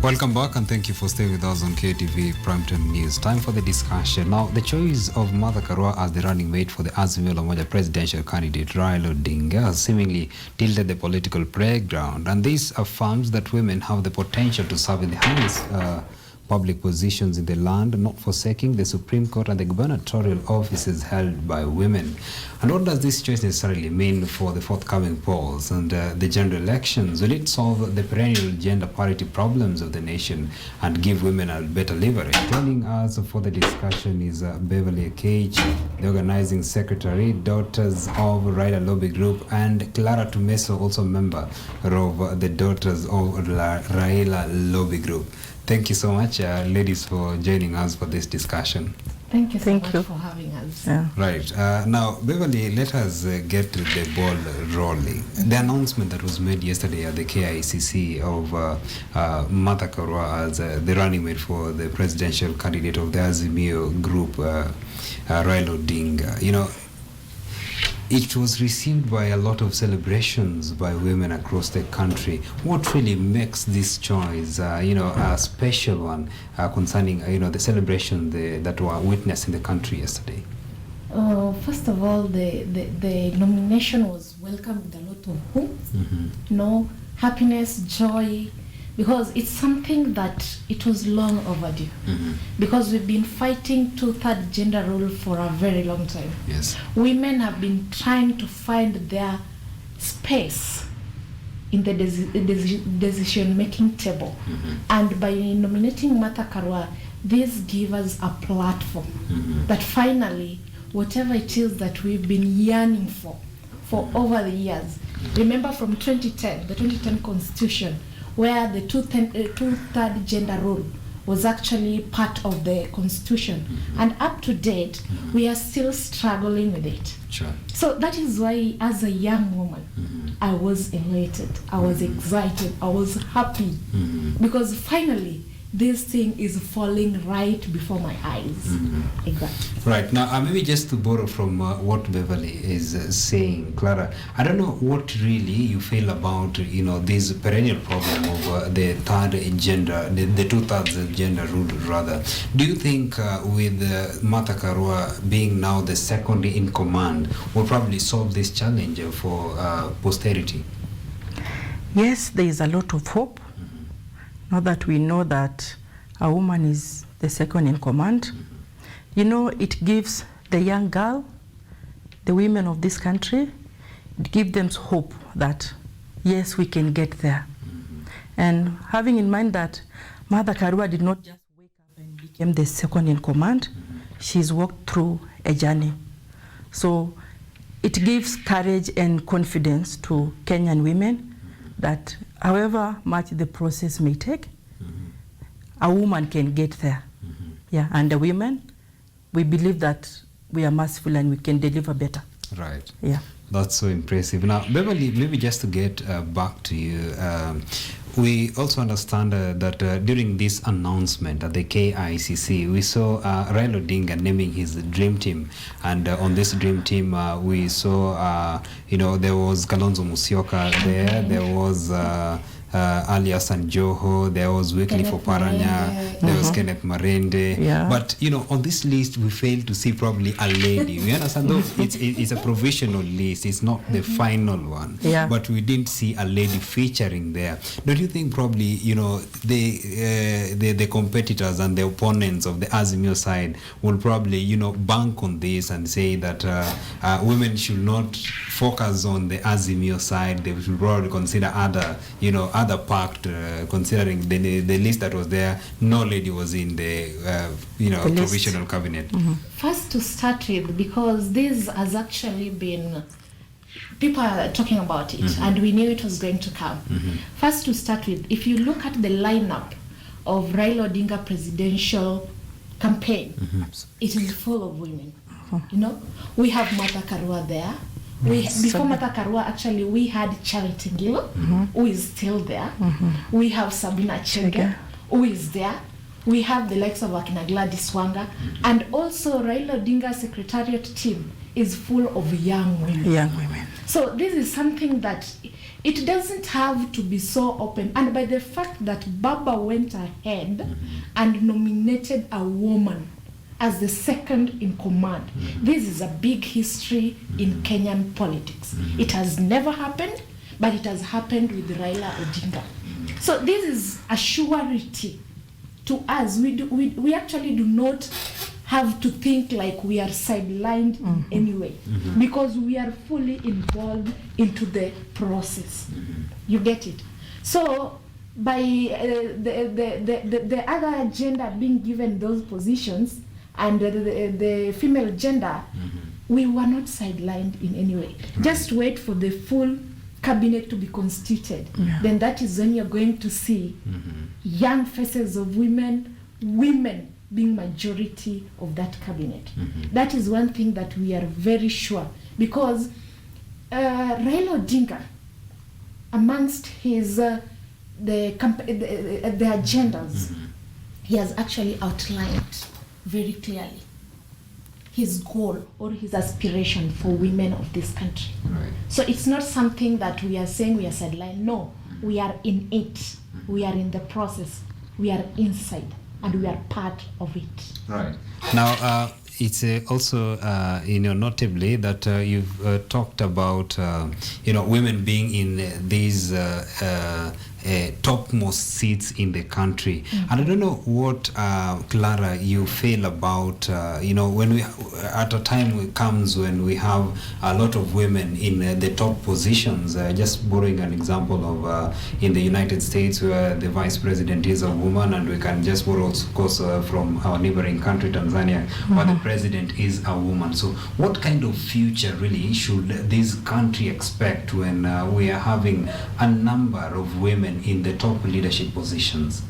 Welcome back and thank you for staying with us on KTV Primetime News. Time for the discussion. Now, the choice of Martha Karua as the running mate for the Azimio la Umoja presidential candidate Raila Lobby has seemingly tilted the political playground, and this affirms that women have the potential to serve in the highest public positions in the land, not forsaking the Supreme Court and the gubernatorial offices held by women. And what does this choice necessarily mean for the forthcoming polls and the general elections? Will it solve the perennial gender parity problems of the nation and give women a better leverage? Joining us for the discussion is Beverly, Akech, the Organizing Secretary, Daughters of Raila Lobby Group, and Clara Tumeso, also member of the Daughters of Raila Lobby Group. Thank you so much, ladies, for joining us for this discussion. Thank you so much for having us. Yeah. Right. Now, Beverly, let us get the ball rolling. The announcement that was made yesterday at the KICC of Martha Karua as the running mate for the presidential candidate of the Azimio group, Raila Lobby, you know, it was received by a lot of celebrations by women across the country. What really makes this choice, a special one concerning, the celebration that were witnessed in the country yesterday? First of all, the nomination was welcomed with a lot of hope, happiness, joy, because it's something that it was long overdue. Because we've been fighting two-third gender rule for a very long time. Yes. Women have been trying to find their space in the decision-making table. And by nominating Martha Karua, this gives us a platform that finally, whatever it is that we've been yearning for over the years. Remember from 2010, the 2010 Constitution, where the two-third gender rule was actually part of the Constitution. And up to date, we are still struggling with it. Sure. So that is why, as a young woman, I was elated, I was excited, I was happy, because finally, this thing is falling right before my eyes. Exactly. Right. Now, maybe just to borrow from what Beverly is saying, Clara, I don't know what really you feel about, this perennial problem of the third gender, the two-thirds gender rule, rather. Do you think with Martha Karua being now the second in command will probably solve this challenge for posterity? Yes, there is a lot of hope. Now that we know that a woman is the second in command, it gives the young girl, the women of this country, it gives them hope that, yes, we can get there. And having in mind that Martha Karua did not just wake up and became the second in command, she's walked through a journey. So it gives courage and confidence to Kenyan women that however much the process may take, a woman can get there. Yeah, and the women, we believe that we are merciful and we can deliver better. Right. Yeah. That's so impressive. Now, Beverly, maybe just to get back to you, we also understand that during this announcement at the KICC, we saw Raila Lobby naming his dream team. And on this dream team, we saw, there was Kalonzo Musyoka there, there was Ali Hassan Joho, there was Weekly for Paranya, there was Kenneth Marende. Yeah. But, on this list, we failed to see probably a lady. We understand though it's a provisional list, it's not the final one. Yeah. But we didn't see a lady featuring there. Don't you think probably, the competitors and the opponents of the Azimio side will probably, bank on this and say that women should not focus on the Azimio side, they should probably consider other pact, considering the list that was there, no lady was in the provisional cabinet. First to start with, because this has actually been, people are talking about it, and we knew it was going to come. First to start with, if you look at the lineup of Raila Lobby presidential campaign, it is full of women. We have Martha Karua there. Before Martha Karua, actually, we had Charity Ngilo, who is still there. We have Sabina Chege, who is there. We have the likes of Akina Gladys Wanga. And also, Raila Lobby secretariat team is full of young women. Young women. So this is something that it doesn't have to be so open. And by the fact that Baba went ahead and nominated a woman as the second in command, this is a big history in Kenyan politics. It has never happened, but it has happened with Raila Odinga. So this is a surety to us. We actually do not have to think like we are sidelined in any way, because we are fully involved into the process. You get it? So by the other gender being given those positions and the female gender, we were not sidelined in any way. Just wait for the full cabinet to be constituted. Then that is when you're going to see young faces of women being majority of that cabinet. That is one thing that we are very sure, because Raila Odinga, amongst his the agendas, he has actually outlined very clearly his goal or his aspiration for women of this country. So it's not something that we are saying we are sidelined. No, we are in it. We are in the process. We are inside, and we are part of it. Right. Now, it's also, notably that you've talked about, women being in these topmost seats in the country. And I don't know what, Clara, you feel about, when we, at a time comes when we have a lot of women in the top positions. Just borrowing an example of in the United States, where the vice president is a woman, and we can just borrow, of course, from our neighboring country, Tanzania, where the president is a woman. So what kind of future really should this country expect when we are having a number of women in the top leadership positions?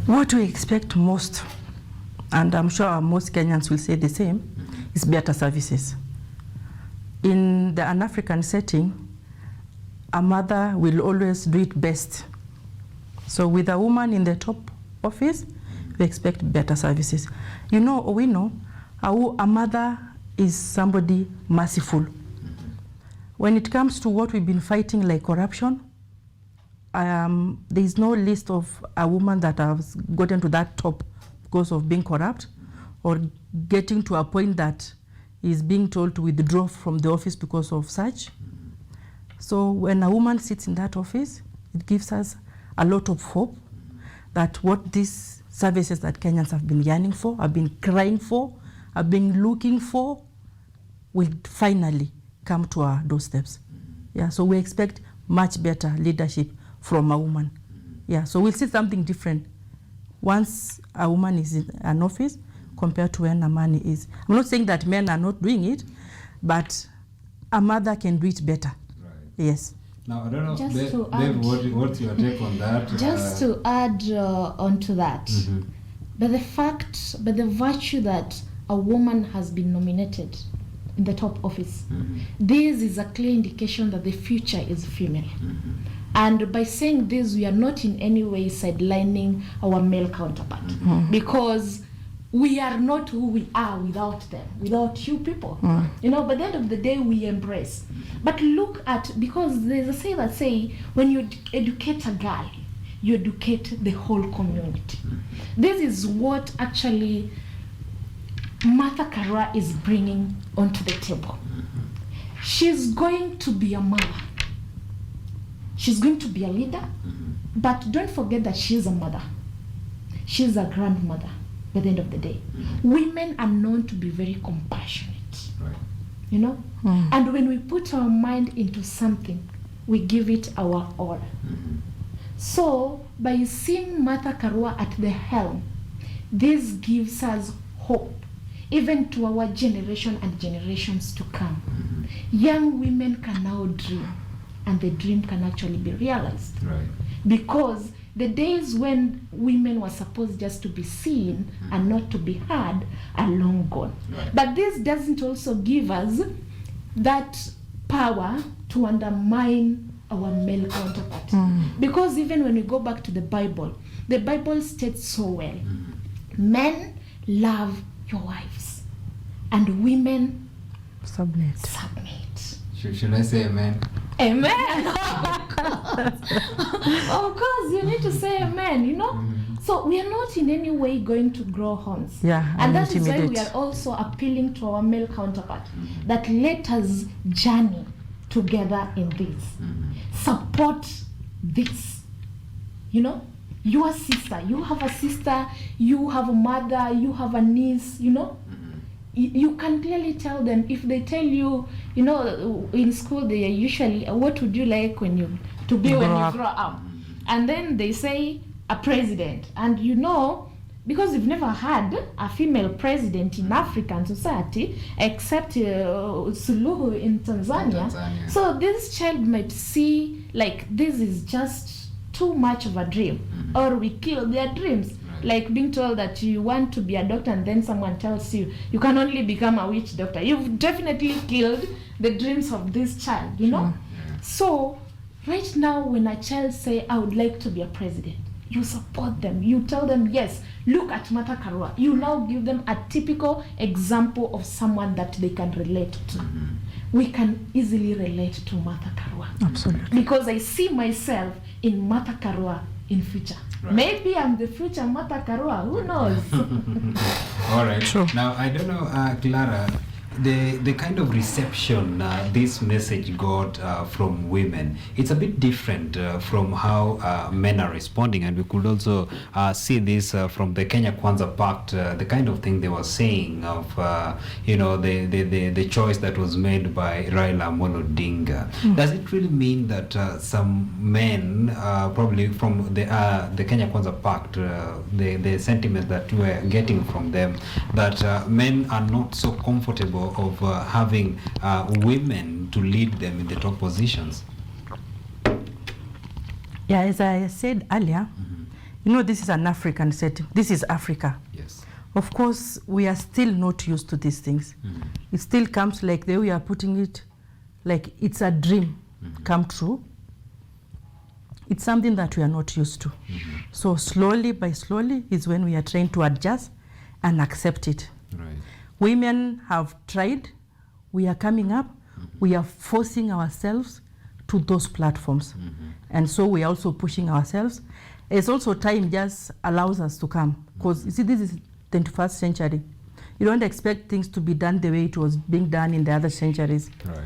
What we expect most, and I'm sure most Kenyans will say the same, is better services. In an African setting, a mother will always do it best. So with a woman in the top office, we expect better services. We know a mother is somebody merciful. When it comes to what we've been fighting, like corruption, there is no list of a woman that has gotten to that top because of being corrupt, or getting to a point that is being told to withdraw from the office because of such. So when a woman sits in that office, it gives us a lot of hope that what these services that Kenyans have been yearning for, have been crying for, have been looking for, will finally come to our doorsteps. Yeah, so we expect much better leadership from a woman. Yeah, so we'll see something different once a woman is in an office compared to when a man is. I'm not saying that men are not doing it, but a mother can do it better. Right. Yes. Now, I don't know, Bev, what's your take on that? Just to add on to that, but the virtue that a woman has been nominated in the top office, this is a clear indication that the future is female. And by saying this, we are not in any way sidelining our male counterpart, because we are not who we are without them, without you people. But at the end of the day, we embrace. But look at, because there's a saying that say, when you educate a girl, you educate the whole community. This is what actually Martha Karua is bringing onto the table. She's going to be a mother. She's going to be a leader, but don't forget that she's a mother. She's a grandmother by the end of the day. Women are known to be very compassionate, and when we put our mind into something, we give it our all. So by seeing Martha Karua at the helm, this gives us hope, even to our generation and generations to come. Young women can now dream, and the dream can actually be realized. Because the days when women were supposed just to be seen and not to be heard are long gone. But this doesn't also give us that power to undermine our male counterpart. Because even when we go back to the Bible states so well, men love your wives, and women submit. Should I say amen? Amen. Of course, you need to say amen, you know. So we are not in any way going to grow horns. Yeah, and that is why we intimidate. are also appealing to our male counterpart that let us journey together in this. Support this. You know, your sister, you have a sister, you have a mother, you have a niece, you know. You can clearly tell them. If they tell you, you know, in school they are usually, what would you like when you grow up? And then they say a president, and you know, because we've never had a female president in African society except Suluhu in Tanzania. So this child might see like this is just too much of a dream, or we kill their dreams. Like being told that you want to be a doctor and then someone tells you you can only become a witch doctor. You've definitely killed the dreams of this child, you know. So right now when a child say I would like to be a president, you support them. You tell them, yes, look at Martha Karua. You now give them a typical example of someone that they can relate to. We can easily relate to Martha Karua. Absolutely. Because I see myself in Martha Karua in future. Maybe I'm the future Martha Karua. Who knows? All right. True. Now, I don't know, Clara, the kind of reception this message got from women, it's a bit different from how men are responding, and we could also see this from the Kenya Kwanza Pact, the kind of thing they were saying of you know, the choice that was made by Raila Odinga. Does it really mean that some men, probably from the Kenya Kwanza Pact, the sentiment that we're getting from them, that men are not so comfortable of having women to lead them in the top positions? Yeah, as I said earlier, you know, this is an African setting. This is Africa. Yes. Of course, we are still not used to these things. It still comes like the way we are putting it, like it's a dream come true. It's something that we are not used to. So slowly by slowly is when we are trying to adjust and accept it. Right. Women have tried. We are coming up. We are forcing ourselves to those platforms. And so we are also pushing ourselves. It's also time just allows us to come. Because you see, this is 21st century. You don't expect things to be done the way it was being done in the other centuries. Right.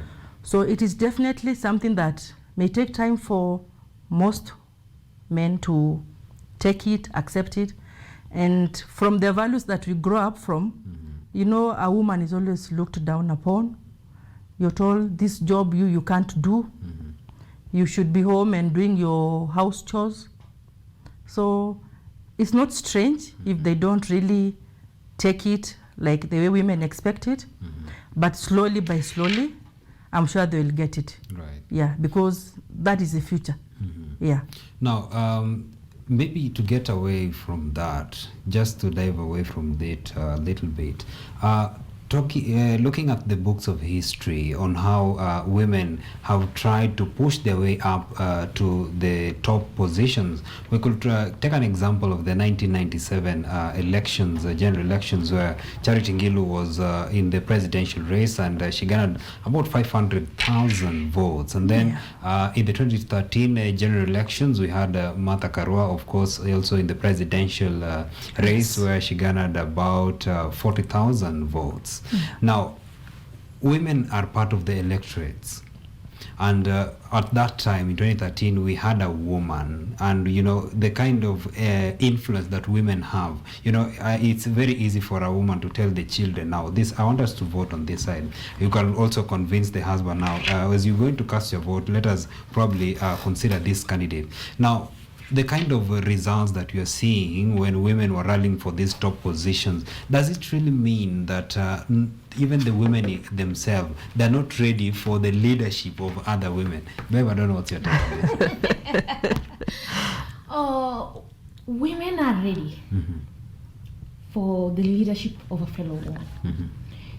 So it is definitely something that may take time for most men to take it, accept it. And from the values that we grow up from, you know, a woman is always looked down upon. You're told this job you can't do. You should be home and doing your house chores. So it's not strange if they don't really take it like the way women expect it. But slowly by slowly, I'm sure they will get it. Right. Yeah, because that is the future. Yeah. Now, maybe to get away from that, just to dive away from it a little bit, looking at the books of history on how women have tried to push their way up to the top positions, we could take an example of the 1997 elections, general elections, where Charity Ngilu was in the presidential race, and she garnered about 500,000 votes. And then in the 2013 general elections, we had Martha Karua, of course, also in the presidential race, where she garnered about 40,000 votes. Now, women are part of the electorates, and at that time in 2013 we had a woman, and you know, the kind of influence that women have, you know, it's very easy for a woman to tell the children, now this, I want us to vote on this side. You can also convince the husband, now as you're going to cast your vote, let us probably consider this candidate. Now, the kind of results that we are seeing when women were rallying for these top positions, does it really mean that even the women themselves, they're not ready for the leadership of other women? Babe, I don't know what's your take on this. Women are ready for the leadership of a fellow woman.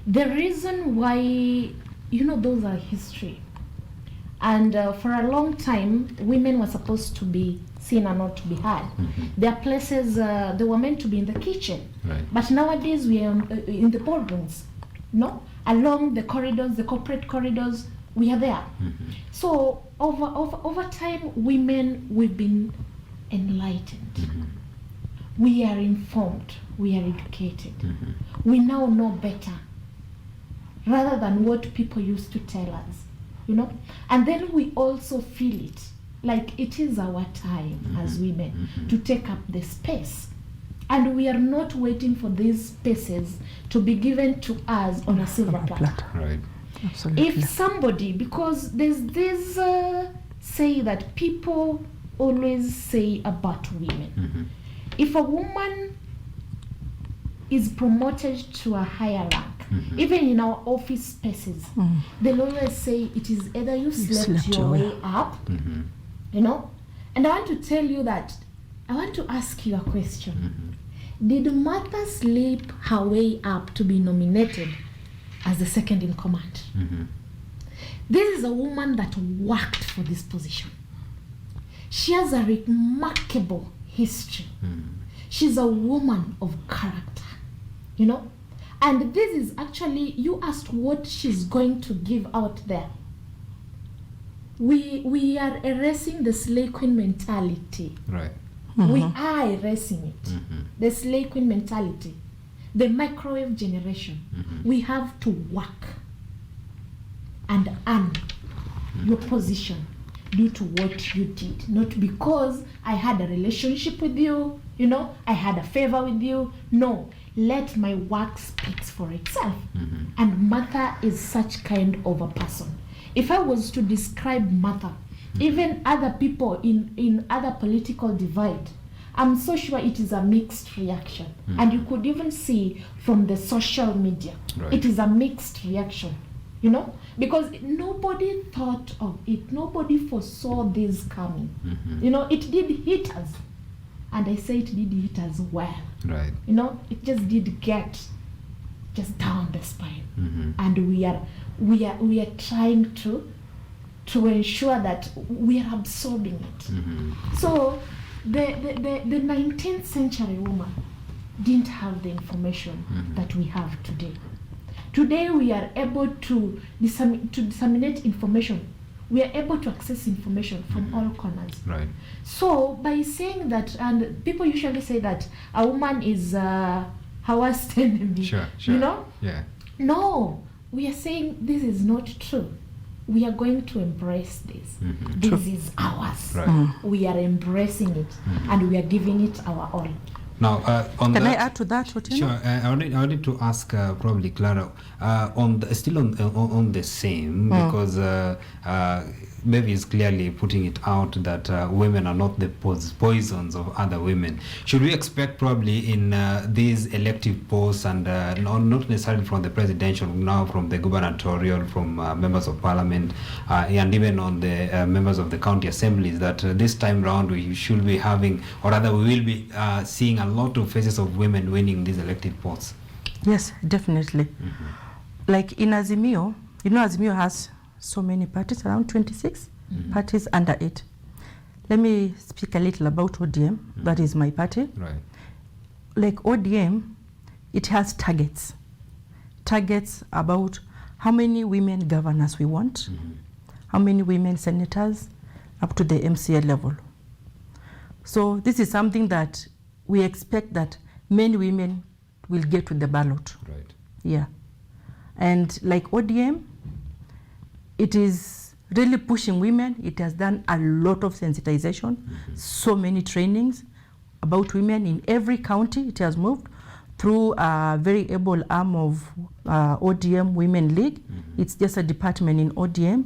The reason why, you know, those are history. And for a long time, women were supposed to be seen and not to be heard. There are places they were meant to be in the kitchen. Right. But nowadays we are in the boardrooms, no? Along the corridors, the corporate corridors, We are there. So over time, women, we've been enlightened. We are informed. We are educated. We now know better, rather than what people used to tell us, you know. And then we also feel it, like it is our time as women to take up the space. And we are not waiting for these spaces to be given to us on a silver platter. Right. Absolutely. If somebody, because there's this say that people always say about women, if a woman is promoted to a higher rank, even in our office spaces, they'll always say it is either you slept your way up, you know. And I want to tell you that, I want to ask you a question. Did Martha sleep her way up to be nominated as the second in command? This is a woman that worked for this position. She has a remarkable history. She's a woman of character, you know. And this is actually, you asked what she's going to give out there. We are erasing the slave queen mentality. Right. We are erasing it. The slave queen mentality, the microwave generation. We have to work and earn your position due to what you did, not because I had a relationship with you, you know, I had a favor with you. No, let my work speak for itself. And Martha is such kind of a person. If I was to describe Martha, even other people in other political divide, I'm so sure it is a mixed reaction. And you could even see from the social media, it is a mixed reaction, you know, because nobody thought of it. Nobody foresaw this coming. You know, it did hit us. And I say it did hit us well. Right. You know, it just did get just down the spine. And we are trying to ensure that we are absorbing it. So the 19th century woman didn't have the information that we have today. Today we are able to disseminate information. We are able to access information from all corners. Right. So by saying that, and people usually say that a woman is her worst enemy. Sure. You know? Yeah. No, we are saying this is not true. We are going to embrace this. This is ours. Right. We are embracing it, and we are giving it our all. Now, on Can that, I add to that, Otieno? Sure. I wanted to ask probably Clara still on the same, because Bev is clearly putting it out that women are not the poisons of other women. Should we expect probably in these elective posts, and not necessarily from the presidential, now from the gubernatorial, from members of parliament, and even on the members of the county assemblies, that this time round we should be having, or rather we will be seeing a lot of faces of women winning these elective posts? Yes, definitely. Like in Azimio, you know, Azimio has so many parties, around 26 parties under it. Let me speak a little about ODM. That is my party. Right. Like ODM, it has targets about how many women governors we want, how many women senators, up to the MCA level. So this is something that we expect that many women will get to the ballot. Right. Yeah. And like ODM, it is really pushing women. It has done a lot of sensitization, so many trainings about women in every county. It has moved through a very able arm of ODM Women League. It's just a department in ODM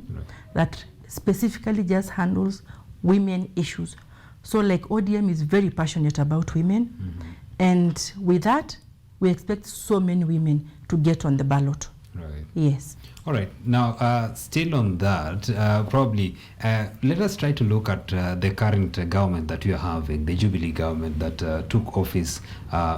that specifically just handles women issues. So like ODM is very passionate about women. And with that, we expect so many women to get on the ballot. Right. Yes. All right. Now, still on that, probably let us try to look at the current government that we are having, the Jubilee government that took office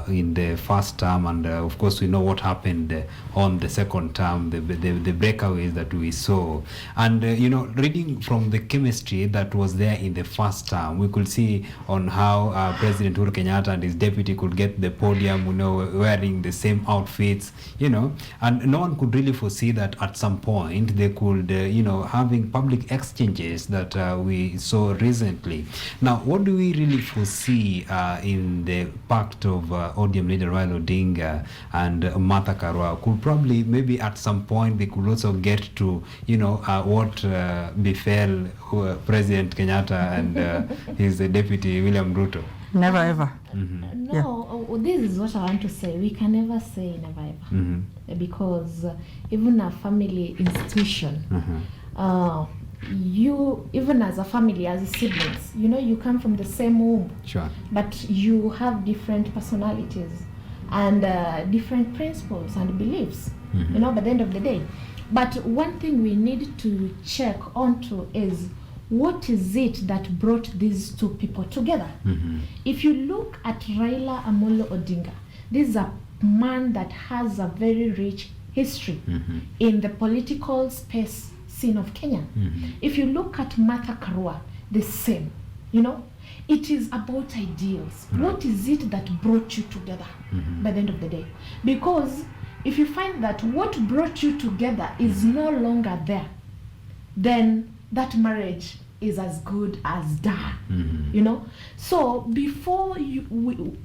in the first term, and of course we know what happened on the second term, the breakaways that we saw, and you know, reading from the chemistry that was there in the first term, we could see on how President Uhuru Kenyatta and his deputy could get the podium, you know, wearing the same outfits, you know, and no one could really foresee that at some point they could, having public exchanges that we saw recently. Now, what do we really foresee in the pact of ODM leader Raila Odinga and Martha Karua? Could probably, maybe at some point, they could also get to, what befell President Kenyatta and his deputy William Ruto? Never ever. No, this is what I want to say. We can never say never ever. Because even a family institution, you, even as a family, as siblings, you come from the same womb. Sure. But you have different personalities and different principles and beliefs, by the end of the day. But one thing we need to check onto is, what is it that brought these two people together? If you look at Raila Amolo Odinga, this is a man that has a very rich history in the political space scene of Kenya. If you look at Martha Karua, the same. It is about ideals. What is it that brought you together by the end of the day? Because if you find that what brought you together is no longer there, then that marriage is as good as done. So before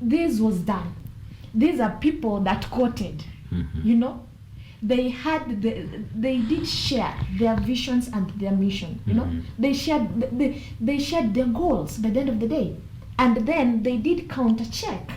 this was done, these are people that courted. They had they did share their visions and their mission. They shared their goals by the end of the day, and then they did counter check.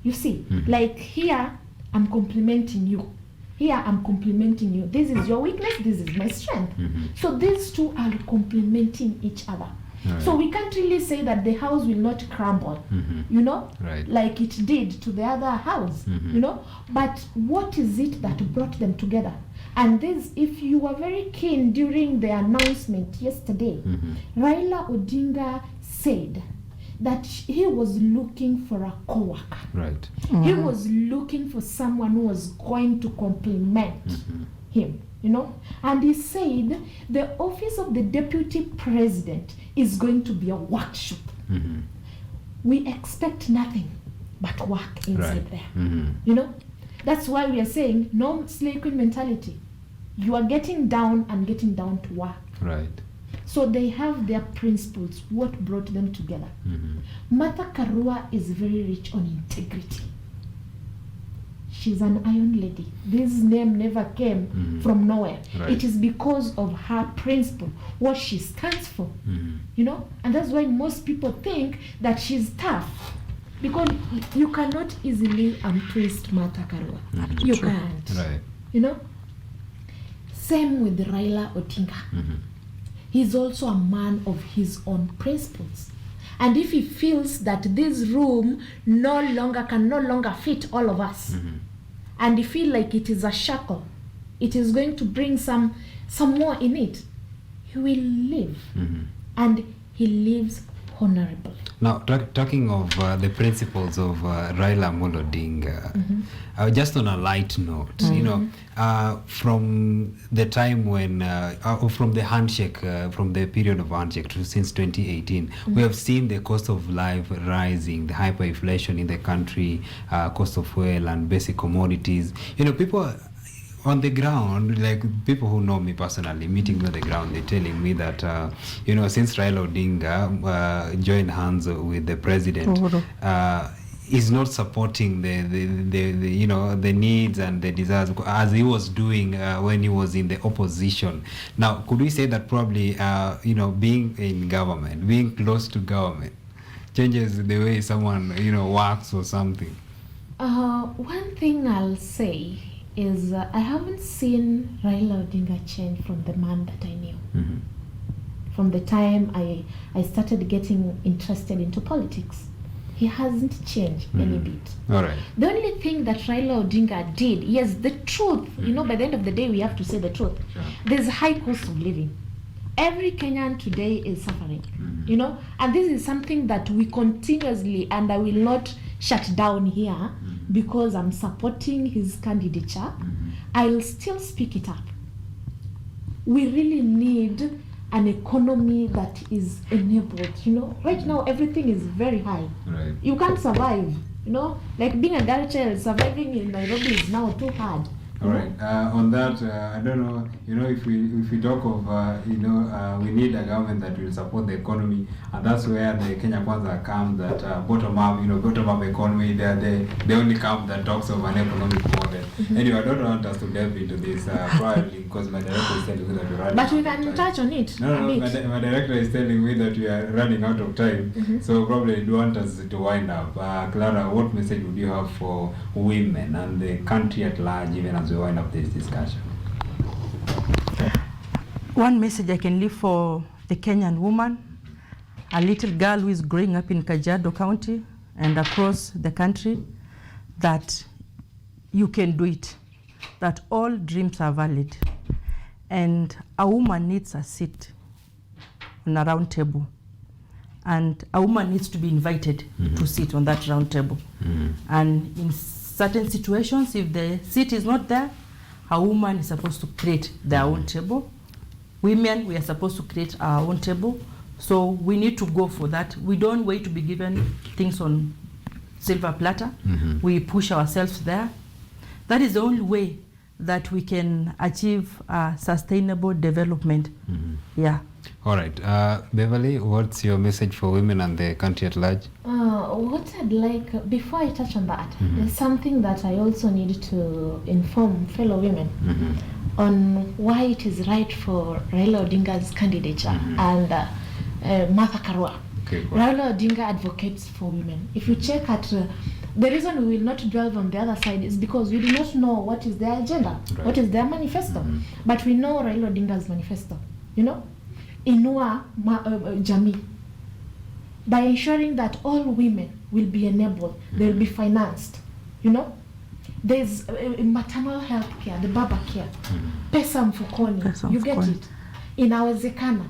You see, like here I'm complimenting you. Here I'm complimenting you. This is your weakness, this is my strength. So these two are complementing each other. Right. So we can't really say that the house will not crumble, right, like it did to the other house, But what is it that brought them together? And this, if you were very keen during the announcement yesterday, Raila Odinga said that he was looking for a co-worker. Right. He was looking for someone who was going to complement him, And he said the office of the deputy president is going to be a workshop. We expect nothing but work inside there. That's why we are saying no slave queen mentality. You are getting down and getting down to work. Right. So they have their principles, what brought them together. Martha Karua is very rich on integrity. She's an iron lady. This name never came from nowhere. Right. It is because of her principle, what she stands for. And that's why most people think that she's tough. Because you cannot easily twist Martha Karua. You can't. Right. Same with Raila Odinga. He's also a man of his own principles. And if he feels that this room can no longer fit all of us, and he feel like it is a shackle, it is going to bring some more in it, he will leave. And he lives honorably. Now, talking of the principles of Raila Amolo Odinga, just on a light note, from the time when, from the handshake, from the period of handshake since 2018, we have seen the cost of life rising, the hyperinflation in the country, cost of fuel and basic commodities. People on the ground, like people who know me personally, meeting me on the ground, they're telling me that, since Raila Odinga joined hands with the president, is not supporting the needs and the desires as he was doing when he was in the opposition. Now, could we say that probably, being in government, being close to government, changes the way someone, works or something? One thing I'll say is I haven't seen Raila Odinga change from the man that I knew. From the time I started getting interested into politics. He hasn't changed any bit. All right. The only thing that Raila Odinga did, yes, the truth, by the end of the day, we have to say the truth. Sure. There's a high cost of living. Every Kenyan today is suffering, and this is something that we continuously, and I will not shut down here because I'm supporting his candidature. I'll still speak it up. We really need an economy that is enabled. Right now everything is very high. Right. You can't survive. Like being a girl child, surviving in Nairobi is now too hard. All right. On that, I don't know. If we talk of, we need a government that will support the economy, and that's where the Kenya Kwanza comes. That bottom up economy. They're the only camp that talks of an economic model. Anyway, I don't want us to delve into this probably because my director is telling me that we're running. But we can touch on it. No. My director is telling me that we are running out of time, so probably do want us to wind up. Clara, what message would you have for women and the country at large, even as we wind up this discussion? One message I can leave for the Kenyan woman, a little girl who is growing up in Kajiado County and across the country, that you can do it, that all dreams are valid, and a woman needs a seat on a round table, and a woman needs to be invited to sit on that round table. And in certain situations, if the seat is not there, a woman is supposed to create their own table. Women, we are supposed to create our own table. So we need to go for that. We don't wait to be given things on silver platter. We push ourselves there. That is the only way that we can achieve sustainable development. Yeah. All right. Beverly, what's your message for women and the country at large? What I'd like, before I touch on that, there's something that I also need to inform fellow women on why it is right for Raila Odinga's candidature and Martha Karua. Okay, cool. Raila Odinga advocates for women. If you check at the reason we will not dwell on the other side is because we do not know what is their agenda, what is their manifesto. But we know Raila Odinga's manifesto, Inua Jamii, by ensuring that all women will be enabled, they will be financed, There's maternal health care, the baba care, pesa mfukoni, you get it. Inawezekana.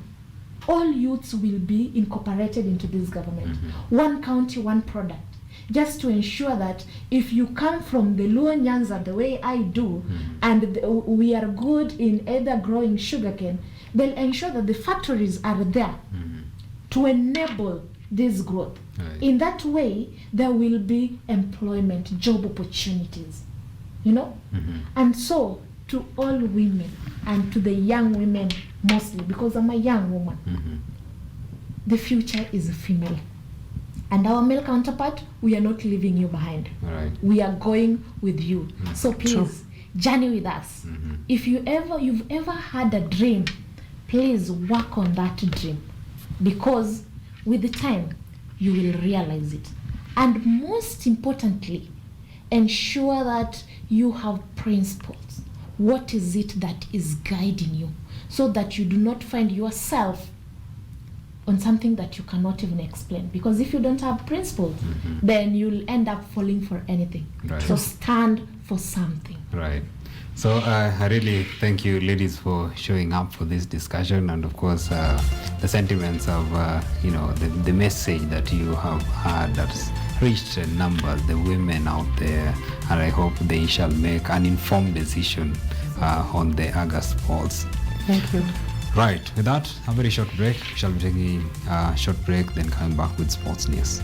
All youths will be incorporated into this government. One county, one product. Just to ensure that if you come from the Luo Nyanza the way I do, and we are good in either growing sugarcane, they'll ensure that the factories are there to enable this growth. Right. In that way, there will be employment, job opportunities, And so, to all women, and to the young women mostly, because I'm a young woman, the future is female. And our male counterpart, we are not leaving you behind. Right. We are going with you. So please, journey with us. If you've ever had a dream, please work on that dream, because with the time, you will realize it. And most importantly, ensure that you have principles. What is it that is guiding you, so that you do not find yourself on something that you cannot even explain? Because if you don't have principles, then you'll end up falling for anything. Right. So stand for something. Right. So I really thank you, ladies, for showing up for this discussion, and of course the sentiments of the message that you have had that's reached numbers, the women out there, and I hope they shall make an informed decision on the August polls. Thank you. Right. With that, a very short break. We shall be taking a short break, then coming back with sports news.